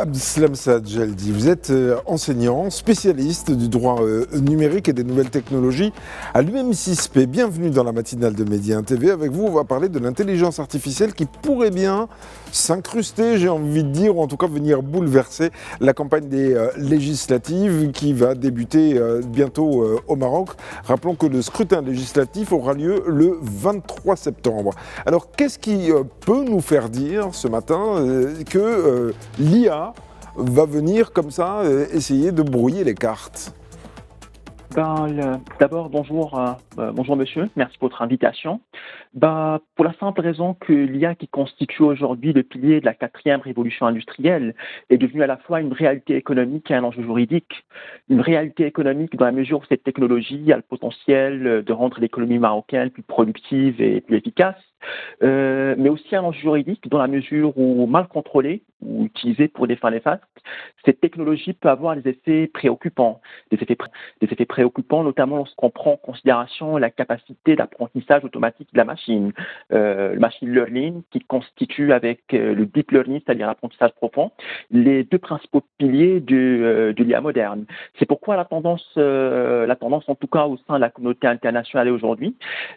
Abdeslam Saad Jaldi, vous êtes enseignant, spécialiste du droit numérique et des nouvelles technologies à l'UM6P. Bienvenue dans la matinale de Média TV. Avec vous, on va parler de l'intelligence artificielle qui pourrait bien s'incruster, j'ai envie de dire, ou en tout cas venir bouleverser la campagne des législatives qui va débuter bientôt au Maroc. Rappelons que le scrutin législatif aura lieu le 23 septembre. Alors, qu'est-ce qui peut nous faire dire ce matin que l'IA va venir comme ça essayer de brouiller les cartes? D'abord, bonjour monsieur, merci pour votre invitation. Pour la simple raison que l'IA qui constitue aujourd'hui le pilier de la 4e révolution industrielle est devenue à la fois une réalité économique et un enjeu juridique. Une réalité économique dans la mesure où cette technologie a le potentiel de rendre l'économie marocaine plus productive et plus efficace. Mais aussi un enjeu juridique dans la mesure où, mal contrôlée ou utilisée pour des fins néfastes, cette technologie peut avoir des effets préoccupants. Des effets préoccupants, notamment lorsqu'on prend en considération la capacité d'apprentissage automatique de la machine. Le machine learning qui constitue avec le deep learning, c'est-à-dire l'apprentissage profond, les deux principaux piliers de l'IA moderne. C'est pourquoi la tendance en tout cas au sein de la communauté internationale aujourd'hui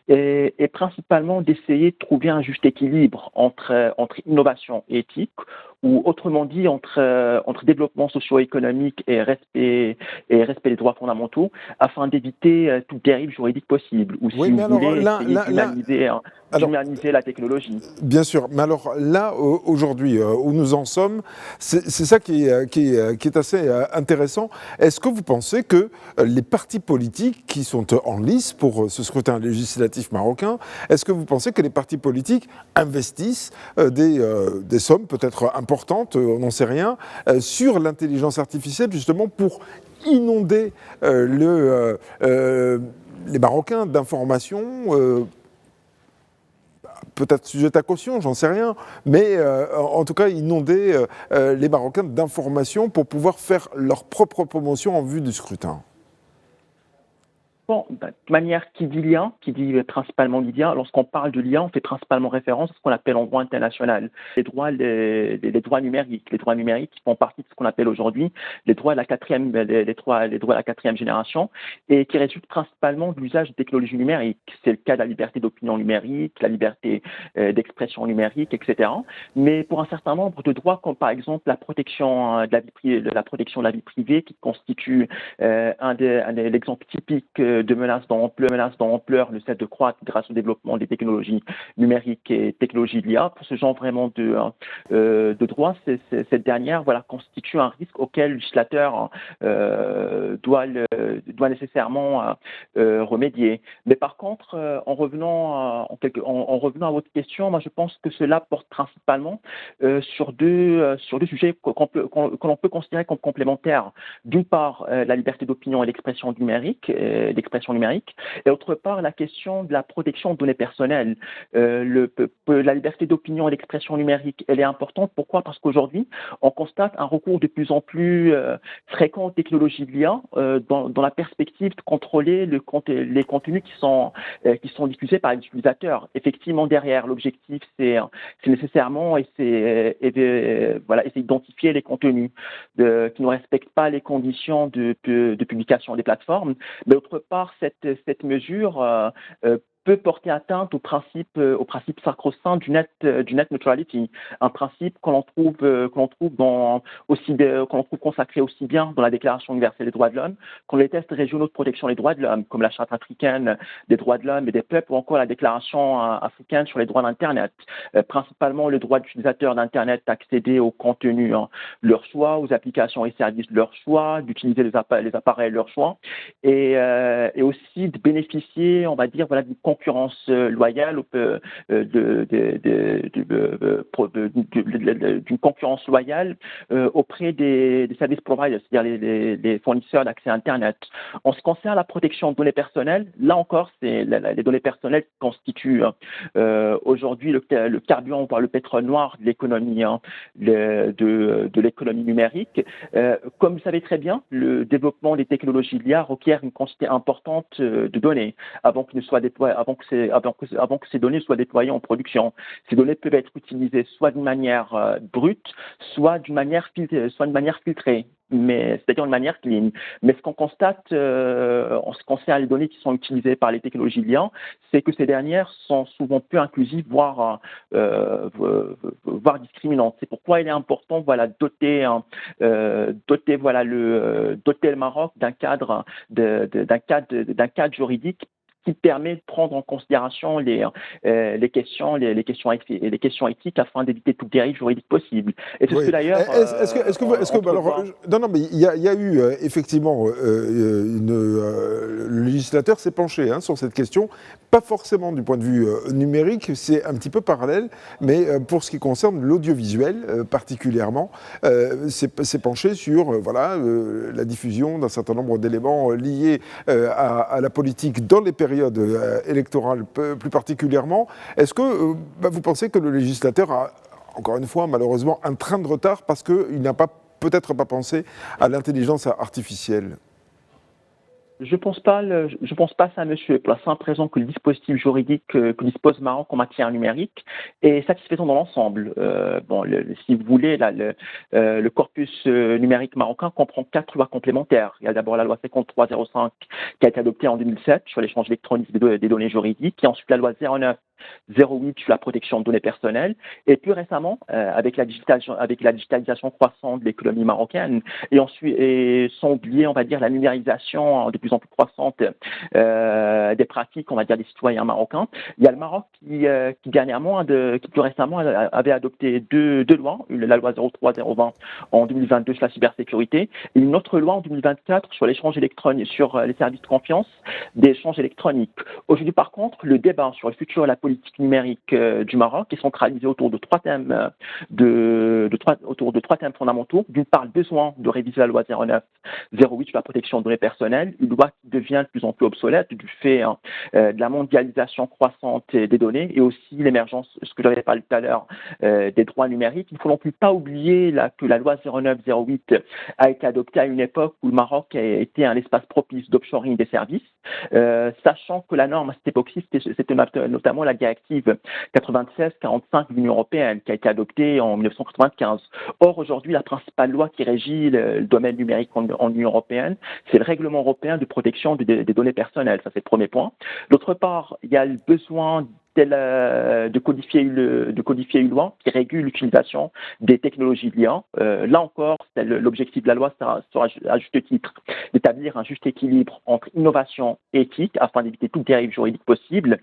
est principalement d'essayer de trouver un juste équilibre entre innovation et éthique, ou autrement dit entre développement socio-économique et respect des droits fondamentaux, afin d'éviter toute dérive juridique possible, ou si vous voulez, essayer d'humaniser la technologie. Bien sûr, mais alors là, aujourd'hui, où nous en sommes, c'est ça qui est assez intéressant. Est-ce que vous pensez que les partis politiques qui sont en lice pour ce scrutin législatif marocain, est-ce que vous pensez que les partis politiques investissent des sommes peut-être importantes, on n'en sait rien, sur l'intelligence artificielle justement pour inonder les Marocains d'informations peut-être sujette à caution, j'en sais rien, mais en tout cas inonder les Marocains d'informations pour pouvoir faire leur propre promotion en vue du scrutin. De manière, qui dit principalement l'IA, lorsqu'on parle de l'IA, on fait principalement référence à ce qu'on appelle en droit international les droits numériques. Les droits numériques qui font partie de ce qu'on appelle aujourd'hui les droits de la quatrième génération et qui résultent principalement de l'usage de technologies numériques. C'est le cas de la liberté d'opinion numérique, la liberté d'expression numérique, etc. Mais pour un certain nombre de droits, comme par exemple la protection de la vie privée, qui constitue l'exemple typique de menaces d'ampleur, le fait de croître grâce au développement des technologies numériques et technologies de l'IA. Pour ce genre vraiment de droits, cette dernière constitue un risque auquel le législateur doit nécessairement remédier. Mais par contre, en revenant à votre question, moi je pense que cela porte principalement sur deux sujets que l'on peut considérer comme complémentaires. D'une part, la liberté d'opinion et l'expression numérique, et d'autre part, la question de la protection de données personnelles. La liberté d'opinion et l'expression numérique, elle est importante. Pourquoi ? Parce qu'aujourd'hui, on constate un recours de plus en plus fréquent aux technologies de l'IA dans la perspective de contrôler les contenus qui sont diffusés par les utilisateurs. Effectivement, derrière, l'objectif, c'est nécessairement essayer d'identifier les contenus qui ne respectent pas les conditions de publication des plateformes. Mais d'autre part, cette mesure peut porter atteinte au principe sacro-saint du net neutrality, un principe qu'on trouve consacré aussi bien dans la Déclaration universelle des droits de l'homme qu'en les tests régionaux de protection des droits de l'homme, comme la Charte africaine des droits de l'homme et des peuples, ou encore la Déclaration africaine sur les droits d'Internet. Principalement le droit d'utilisateur d'Internet d'accéder au contenu de leur choix, aux applications et services de leur choix, d'utiliser les appareils de leur choix, et aussi de bénéficier, on va dire, d'une concurrence loyale, d'une concurrence loyale auprès des services providers, c'est-à-dire les fournisseurs d'accès à Internet. En ce qui concerne la protection de données personnelles, là encore, c'est les données personnelles qui constituent aujourd'hui le carburant, voire le pétrole noir de l'économie de l'économie numérique. Comme vous savez très bien, le développement des technologies de l'IA requiert une quantité importante de données avant qu'ils ne soient déployés avant que ces données soient déployées en production. Ces données peuvent être utilisées soit d'une manière brute, soit d'une manière filtrée, mais c'est-à-dire une manière clean. Mais ce qu'on constate en ce qui concerne les données qui sont utilisées par les technologies de l'IA, c'est que ces dernières sont souvent peu inclusives, voire discriminantes. C'est pourquoi il est important, doter le Maroc d'un cadre juridique qui permet de prendre en considération les questions éthiques afin d'éviter toute dérive juridique possible. Et c'est Oui. ce que d'ailleurs. Non, non, mais il y a eu effectivement le législateur s'est penché sur cette question, pas forcément du point de vue numérique, c'est un petit peu parallèle, mais pour ce qui concerne l'audiovisuel particulièrement, s'est penché sur la diffusion d'un certain nombre d'éléments liés à la politique dans les périodes électorales plus particulièrement. Est-ce que vous pensez que le législateur a, encore une fois, malheureusement, un train de retard parce qu'il n'a peut-être pas pensé à l'intelligence artificielle? Je pense pas ça, monsieur, pour la simple raison que le dispositif juridique que dispose Maroc en matière numérique est satisfaisant dans l'ensemble. Si vous voulez, le corpus numérique marocain comprend 4 lois complémentaires. Il y a d'abord la loi 5305 qui a été adoptée en 2007 sur l'échange électronique des données juridiques, et ensuite la loi 0908 sur la protection de données personnelles, et plus récemment, avec la digitalisation croissante de l'économie marocaine, et sans oublier, on va dire, la numérisation de plus en plus croissante des pratiques, on va dire, des citoyens marocains. Il y a le Maroc qui plus récemment avait adopté deux lois, la loi 03-020 en 2022 sur la cybersécurité, et une autre loi en 2024 sur l'échange électronique, sur les services de confiance d'échange électronique. Aujourd'hui, par contre, le débat sur le futur de la politique numérique du Maroc est centralisé autour de trois thèmes fondamentaux. D'une part, le besoin de réviser la loi 09-08 sur la protection de données personnelles, une loi qui devient de plus en plus obsolète du fait de la mondialisation croissante des données, et aussi l'émergence, ce que j'avais parlé tout à l'heure, des droits numériques. Il ne faut non plus pas oublier que la loi 09-08 a été adoptée à une époque où le Maroc était un espace propice d'offshoring des services, sachant que la norme à cette époque-ci, c'était notamment la directive 96-45 de l'Union européenne, qui a été adoptée en 1995. Or, aujourd'hui, la principale loi qui régit le domaine numérique en Union européenne, c'est le règlement européen de protection des données personnelles. Ça, c'est le premier point. D'autre part, il y a le besoin de codifier une loi qui régule l'utilisation des technologies de l'IA. Là encore, l'objectif de la loi sera à juste titre d'établir un juste équilibre entre innovation et éthique afin d'éviter toute dérive juridique possible.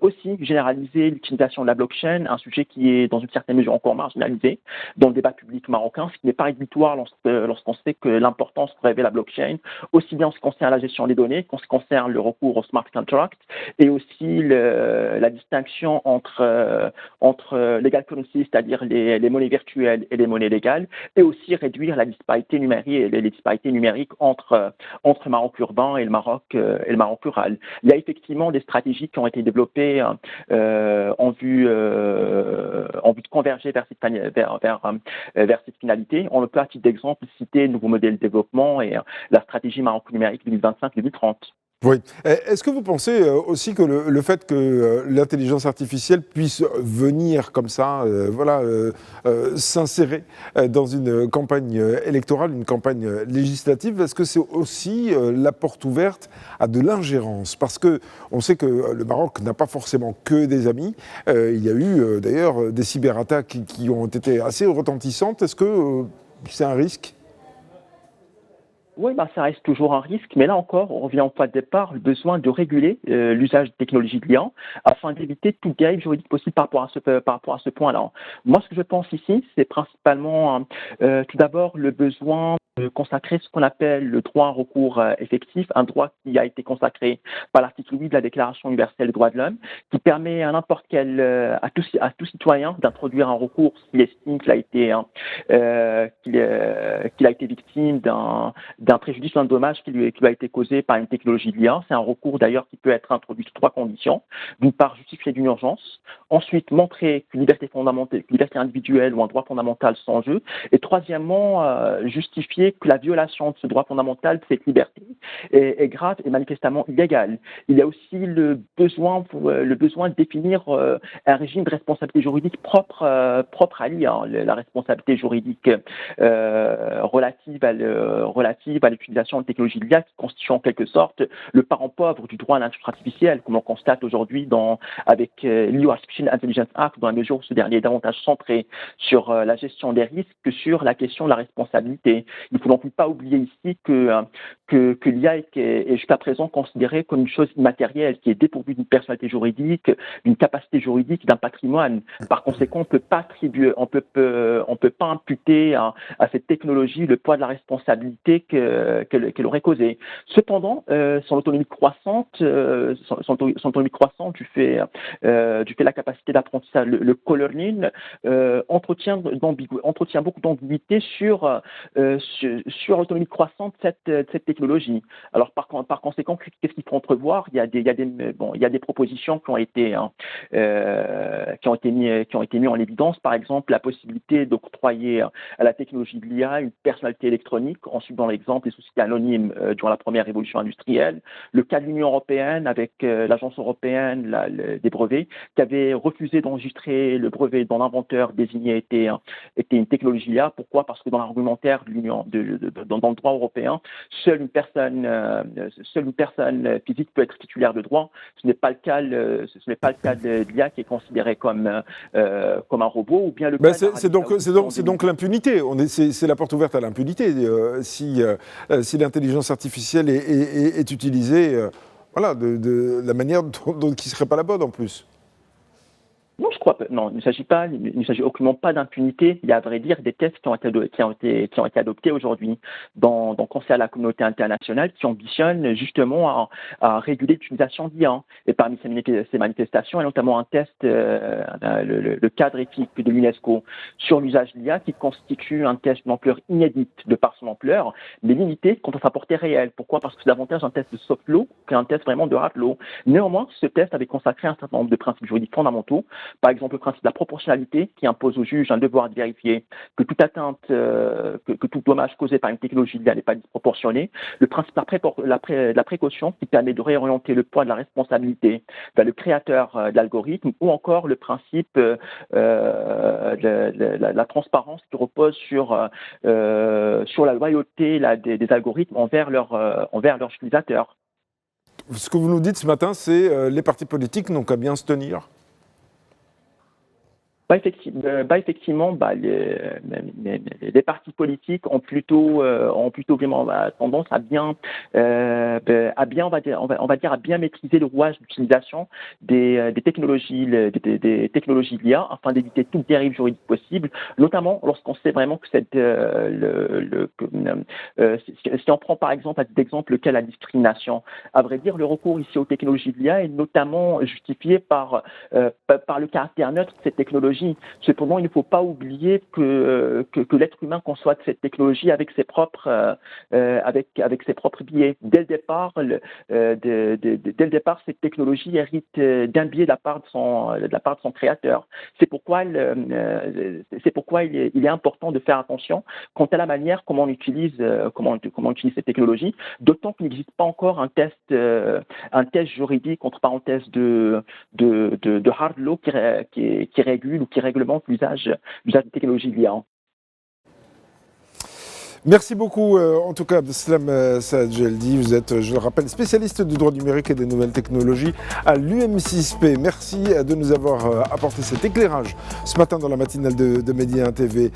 Aussi, généraliser l'utilisation de la blockchain, un sujet qui est dans une certaine mesure encore marginalisé dans le débat public marocain, ce qui n'est pas rédhibitoire lorsqu'on sait que l'importance que revêt la blockchain, aussi bien en ce qui concerne la gestion des données qu'en ce qui concerne le recours au smart contract, et aussi la distinction entre legal currency, c'est-à-dire les monnaies virtuelles, et les monnaies légales, et aussi réduire la disparité numérique, les disparités numériques entre le Maroc urbain et le Maroc rural. Il y a effectivement des stratégies qui ont été développées en vue de converger vers cette finalité. On peut, à titre d'exemple, citer le nouveau modèle de développement et la stratégie Maroc numérique 2025-2030. Oui. Est-ce que vous pensez aussi que le fait que l'intelligence artificielle puisse venir comme ça, s'insérer dans une campagne électorale, une campagne législative, est-ce que c'est aussi la porte ouverte à de l'ingérence? Parce qu'on sait que le Maroc n'a pas forcément que des amis. Il y a eu d'ailleurs des cyberattaques qui ont été assez retentissantes. Est-ce que c'est un risque? Oui, ça reste toujours un risque, mais là encore, on revient au point de départ, le besoin de réguler l'usage de technologies de l'IA afin d'éviter toute dérive juridique possible par rapport à ce point-là. Moi, ce que je pense ici, c'est principalement tout d'abord le besoin de consacrer ce qu'on appelle le droit à recours effectif, un droit qui a été consacré par l'article 8 de la Déclaration universelle des droits de l'homme, qui permet à n'importe quel, à tout citoyen d'introduire un recours s'il estime qu'il a été victime d'un préjudice ou d'un dommage qui lui a été causé par une technologie de l'IA. C'est un recours d'ailleurs qui peut être introduit sous 3 conditions. D'une part, justifier d'une urgence. Ensuite, montrer qu'une liberté fondamentale, qu'une liberté individuelle ou un droit fondamental sont en jeu. Et troisièmement, justifier justifier que la violation de ce droit fondamental, de cette liberté, est grave et manifestement illégale. Il y a aussi le besoin de définir un régime de responsabilité juridique propre à l'IA, la responsabilité juridique relative à l'utilisation de technologies de l'IA qui constitue en quelque sorte le parent pauvre du droit à l'intelligence artificielle, comme on constate aujourd'hui avec l'EU Artificial Intelligence Act, dans la mesure où ce dernier est davantage centré sur la gestion des risques que sur la question de la responsabilité. Il ne faut non plus pas oublier ici que l'IA est jusqu'à présent considérée comme une chose immatérielle, qui est dépourvue d'une personnalité juridique, d'une capacité juridique, d'un patrimoine. Par conséquent, on peut pas imputer à cette technologie le poids de la responsabilité qu'elle aurait causée. Cependant, son autonomie croissante, du fait de la capacité d'apprentissage, le co-learning, entretient beaucoup d'ambiguïté sur l'autonomie croissante de cette technologie. Alors par conséquent, qu'est-ce qu'il faut entrevoir? Il y a des propositions qui ont été mises en évidence. Par exemple, la possibilité d'octroyer à la technologie de l'IA une personnalité électronique, en suivant l'exemple des sociétés anonymes durant la première révolution industrielle. Le cas de l'Union européenne avec l'Agence européenne des brevets, qui avait refusé d'enregistrer le brevet dont l'inventeur désigné était une technologie IA. Pourquoi? Parce que dans l'argumentaire de l'Union, dans le droit européen, seule une personne physique peut être titulaire de droit. Ce n'est pas le cas de l'IA qui est considéré comme un robot, ou bien le cas c'est donc l'impunité. C'est la porte ouverte à l'impunité si l'intelligence artificielle est utilisée de la manière qui ne serait pas la bonne en plus. Non, je crois pas. Non, il ne s'agit aucunement pas d'impunité. Il y a, à vrai dire, des tests qui ont été adoptés aujourd'hui dans concert à la communauté internationale qui ambitionnent justement à réguler l'utilisation d'IA. Et parmi ces manifestations, il y a notamment un test, le cadre éthique de l'UNESCO sur l'usage de l'IA, qui constitue un test d'ampleur inédite de par son ampleur, mais limité quant à sa portée réelle. Pourquoi? Parce que c'est davantage un test de soft law qu'un test vraiment de hard law. Néanmoins, ce test avait consacré un certain nombre de principes juridiques fondamentaux. Par exemple, le principe de la proportionnalité qui impose au juge un devoir de vérifier que toute atteinte, que tout dommage causé par une technologie n'est pas disproportionné. Le principe de la précaution qui permet de réorienter le poids de la responsabilité vers le créateur de l'algorithme, ou encore le principe de la transparence qui repose sur la loyauté des algorithmes envers leurs utilisateurs. Ce que vous nous dites ce matin, c'est les partis politiques n'ont qu'à bien se tenir. Effectivement, les partis politiques ont plutôt vraiment tendance à bien maîtriser le rouage d'utilisation des technologies de l'IA afin d'éviter toute dérive juridique possible, notamment lorsqu'on sait vraiment que si on prend par exemple à titre d'exemple le cas de la discrimination. À vrai dire, le recours ici aux technologies de l'IA est notamment justifié par le caractère neutre de cette technologie. Cependant, il ne faut pas oublier que l'être humain conçoit cette technologie avec ses propres biais. Dès le départ, cette technologie hérite d'un biais de la part de son créateur. C'est pourquoi il est important de faire attention quant à la manière comment on utilise cette technologie, d'autant qu'il n'existe pas encore un test juridique entre parenthèses de hard law qui régule ou qui réglemente l'usage des technologies de l'IA. Merci beaucoup, en tout cas, Abdeslam Saad Geldi. Vous êtes, je le rappelle, spécialiste du droit numérique et des nouvelles technologies à l'UM6P. Merci de nous avoir apporté cet éclairage ce matin dans la matinale de Média TV.